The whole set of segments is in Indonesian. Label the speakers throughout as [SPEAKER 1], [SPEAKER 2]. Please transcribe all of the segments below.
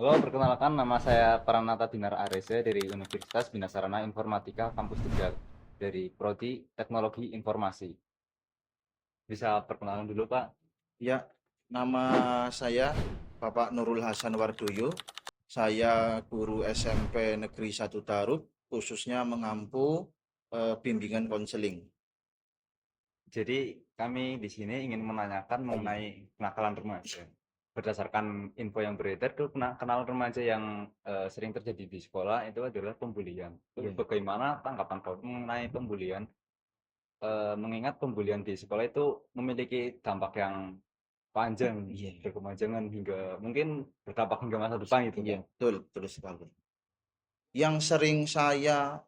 [SPEAKER 1] Halo, perkenalkan nama saya Pranata Dinar Arese dari Universitas Bina Sarana Informatika Kampus Tegal dari Prodi Teknologi Informasi. Bisa perkenalan dulu, Pak?
[SPEAKER 2] Ya, nama saya Bapak Nurul Hasan Wardoyo. Saya guru SMP Negeri 1 Tarub, khususnya mengampu bimbingan konseling.
[SPEAKER 1] Jadi kami di sini ingin menanyakan
[SPEAKER 2] Iya,
[SPEAKER 1] mengenai kenakalan remaja. Berdasarkan info yang beredar, tuh kenakalan remaja yang sering terjadi di sekolah itu adalah pembulian. Lalu
[SPEAKER 2] iya,
[SPEAKER 1] bagaimana tanggapan kau mengenai pembulian? Mengingat pembulian di sekolah itu memiliki dampak yang panjang,
[SPEAKER 2] iya,
[SPEAKER 1] berkepanjangan hingga mungkin berdampak hingga masa depan gitu,
[SPEAKER 2] iya,
[SPEAKER 1] Pak.
[SPEAKER 2] betul, betul sekali. Yang sering saya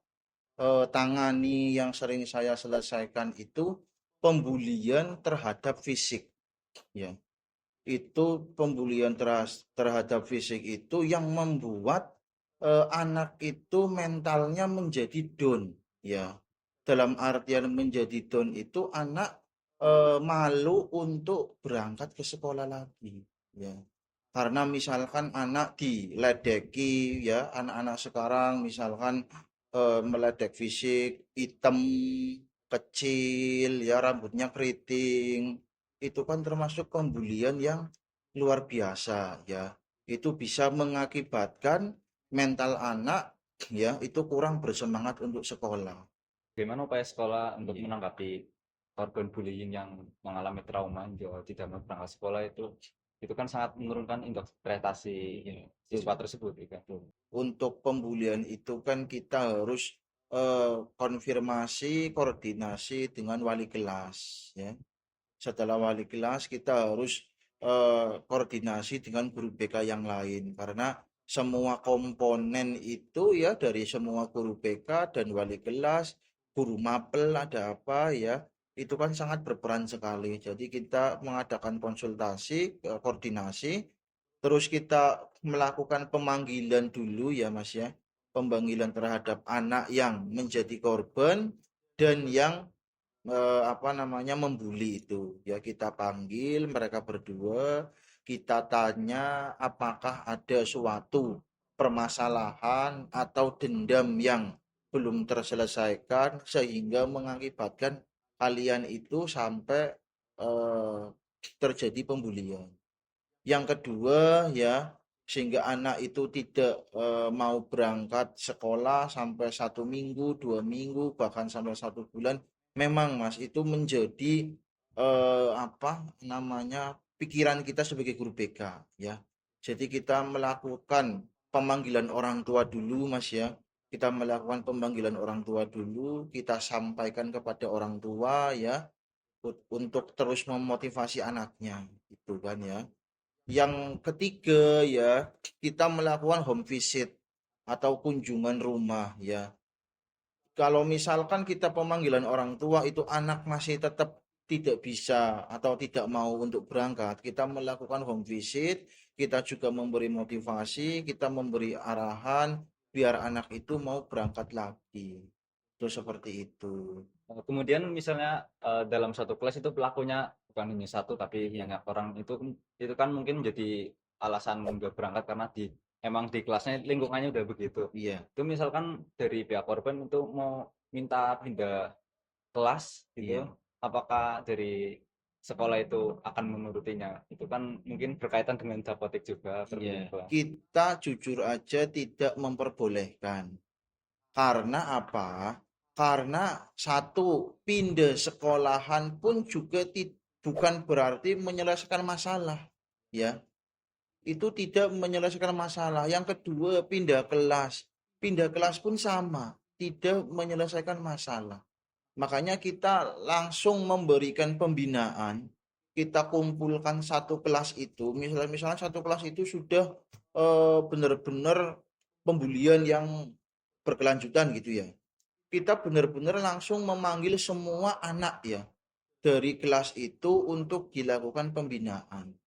[SPEAKER 2] tangani, yang sering saya selesaikan itu pembulian terhadap fisik. Ya, itu pembulian terhadap fisik itu yang membuat anak itu mentalnya menjadi down, ya. Dalam artian menjadi down itu anak malu untuk berangkat ke sekolah lagi, ya. Karena misalkan anak diledeki, ya, anak-anak sekarang misalkan meledek fisik, hitam, kecil, ya, rambutnya keriting, itu kan termasuk pembulian yang luar biasa, ya. Itu bisa mengakibatkan mental anak, ya, itu kurang bersemangat untuk sekolah.
[SPEAKER 1] Bagaimana upaya sekolah untuk
[SPEAKER 2] Iya,
[SPEAKER 1] menanggapi korban bullying yang mengalami trauma hingga tidak mau berangkat sekolah itu kan sangat menurunkan indeks prestasi
[SPEAKER 2] iya,
[SPEAKER 1] siswa
[SPEAKER 2] betul,
[SPEAKER 1] tersebut, ya kan?
[SPEAKER 2] betul. Untuk pembulian itu kan kita harus konfirmasi, koordinasi dengan wali kelas, ya. Setelah wali kelas kita harus koordinasi dengan guru BK yang lain karena semua komponen itu, ya, dari semua guru BK dan wali kelas, guru mapel ada apa, ya, itu kan sangat berperan sekali. Jadi kita mengadakan konsultasi, koordinasi, terus kita melakukan pemanggilan dulu, ya Mas, ya. Pemanggilan terhadap anak yang menjadi korban dan yang apa namanya, membuli itu, ya, kita panggil mereka berdua, kita tanya apakah ada suatu permasalahan atau dendam yang belum terselesaikan sehingga mengakibatkan kalian itu sampai eh, terjadi pembulian. Yang kedua, ya, sehingga anak itu tidak mau berangkat sekolah sampai 1 minggu, 2 minggu, bahkan sampai 1 bulan. Memang Mas itu menjadi apa namanya, pikiran kita sebagai guru BK, ya. Jadi kita melakukan pemanggilan orang tua dulu Mas, ya. Kita melakukan pemanggilan orang tua dulu, kita sampaikan kepada orang tua, ya, untuk terus memotivasi anaknya, itu kan, ya. Yang ketiga, ya, kita melakukan home visit atau kunjungan rumah, ya. Kalau misalkan kita pemanggilan orang tua itu anak masih tetap tidak bisa atau tidak mau untuk berangkat, kita melakukan home visit, kita juga memberi motivasi, kita memberi arahan biar anak itu mau berangkat lagi. Itu seperti itu.
[SPEAKER 1] Kemudian misalnya dalam satu kelas itu pelakunya bukan hanya satu tapi
[SPEAKER 2] Iya,
[SPEAKER 1] banyak orang itu kan mungkin menjadi alasan nggak berangkat karena emang di kelasnya lingkungannya udah begitu.
[SPEAKER 2] iya,
[SPEAKER 1] Itu misalkan dari pihak korban itu mau minta pindah kelas gitu,
[SPEAKER 2] iya.
[SPEAKER 1] apakah dari sekolah itu akan menurutinya? Itu kan mungkin berkaitan dengan dapodik juga
[SPEAKER 2] Iya,
[SPEAKER 1] perpindahan kelas.
[SPEAKER 2] kita jujur aja tidak memperbolehkan. Karena apa? Karena satu, pindah sekolahan pun juga bukan berarti menyelesaikan masalah, ya. Itu tidak menyelesaikan masalah. Yang kedua, pindah kelas. Pindah kelas pun sama, tidak menyelesaikan masalah. Makanya kita langsung memberikan pembinaan. Kita kumpulkan satu kelas itu, misalnya satu kelas itu sudah benar-benar pembulian yang berkelanjutan gitu, ya. Kita benar-benar langsung memanggil semua anak, ya, dari kelas itu untuk dilakukan pembinaan.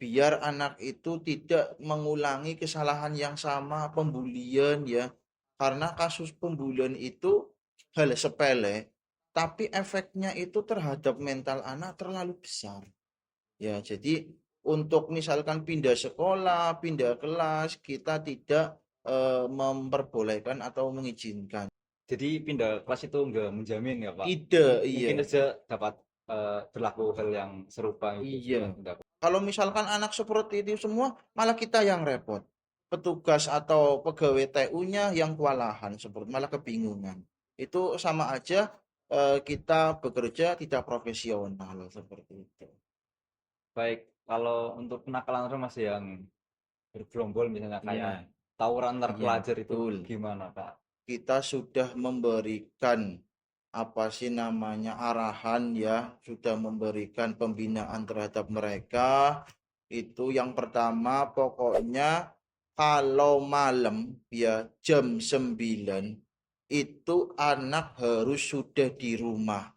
[SPEAKER 2] Biar anak itu tidak mengulangi kesalahan yang sama, pembulian, ya. Karena kasus pembulian itu hal sepele, tapi efeknya itu terhadap mental anak terlalu besar. Ya, jadi untuk misalkan pindah sekolah, pindah kelas, kita tidak memperbolehkan atau mengizinkan.
[SPEAKER 1] Jadi pindah kelas itu enggak menjamin ya, Pak.
[SPEAKER 2] Tidak,
[SPEAKER 1] Mungkin
[SPEAKER 2] iya.
[SPEAKER 1] saja dapat berlaku hal yang serupa itu setelah
[SPEAKER 2] Iya.
[SPEAKER 1] pindah.
[SPEAKER 2] Kalau misalkan anak seperti itu semua, malah kita yang repot. Petugas atau pegawai TU-nya yang kewalahan, seperti malah kebingungan. Itu sama aja kita bekerja tidak profesional seperti itu.
[SPEAKER 1] Baik, kalau untuk kenakalan remaja yang bergerombol misalnya kayak
[SPEAKER 2] Iya,
[SPEAKER 1] tawuran antar
[SPEAKER 2] iya,
[SPEAKER 1] pelajar itu
[SPEAKER 2] betul.
[SPEAKER 1] gimana, Pak?
[SPEAKER 2] Kita sudah memberikan apa sih namanya arahan ya, sudah memberikan pembinaan terhadap mereka. Itu yang pertama pokoknya kalau malam ya jam 9 itu anak harus sudah di rumah.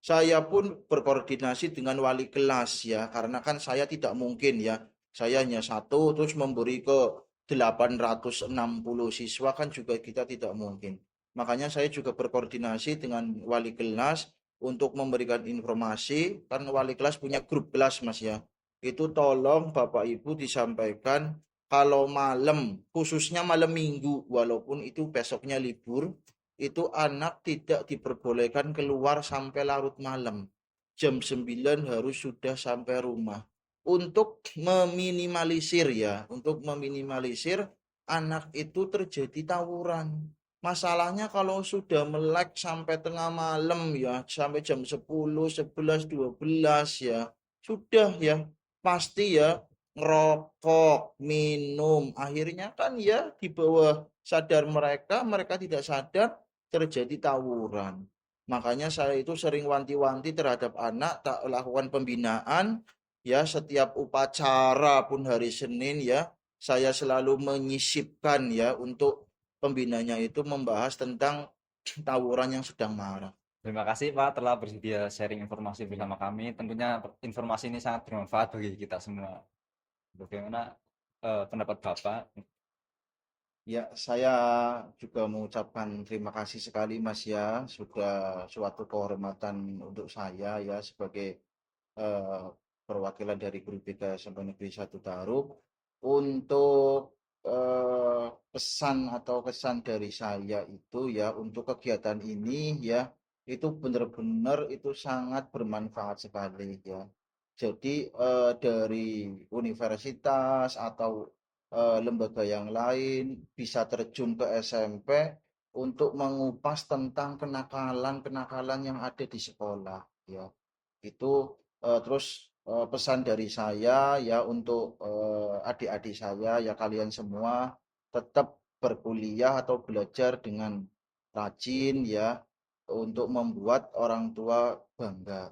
[SPEAKER 2] Saya pun berkoordinasi dengan wali kelas ya, karena kan saya tidak mungkin ya, saya hanya satu terus memberi ke 860 siswa kan juga kita tidak mungkin. Makanya saya juga berkoordinasi dengan wali kelas untuk memberikan informasi, kan wali kelas punya grup kelas Mas ya. Itu tolong Bapak Ibu disampaikan kalau malam, khususnya malam Minggu, walaupun itu besoknya libur, itu anak tidak diperbolehkan keluar sampai larut malam. Jam 9 harus sudah sampai rumah. Untuk meminimalisir ya, untuk meminimalisir anak itu terjadi tawuran. Masalahnya kalau sudah melek sampai tengah malam ya, sampai jam 10, 11, 12 ya, sudah ya, pasti ya ngerokok, minum. Akhirnya kan ya di bawah sadar mereka, mereka tidak sadar terjadi tawuran. Makanya saya itu sering wanti-wanti terhadap anak, tak lakukan pembinaan, ya setiap upacara pun hari Senin ya, saya selalu menyisipkan ya untuk pembinanya itu membahas tentang tawuran yang sedang marak.
[SPEAKER 1] Terima kasih, Pak, telah bersedia sharing informasi
[SPEAKER 2] Ya.
[SPEAKER 1] bersama kami. Tentunya informasi ini sangat bermanfaat bagi kita semua. Bagaimana pendapat Bapak?
[SPEAKER 2] Ya, saya juga mengucapkan terima kasih sekali Mas ya, sudah suatu kehormatan untuk saya ya sebagai eh, perwakilan dari Guru BK SMP Negeri 1 Tarub untuk pesan atau kesan dari saya itu ya untuk kegiatan ini ya itu benar-benar itu sangat bermanfaat sekali ya. Jadi dari universitas atau lembaga yang lain bisa terjun ke SMP untuk mengupas tentang kenakalan-kenakalan yang ada di sekolah ya. Itu terus pesan dari saya ya untuk adik-adik saya ya kalian semua tetap berkuliah atau belajar dengan rajin ya untuk membuat orang tua bangga.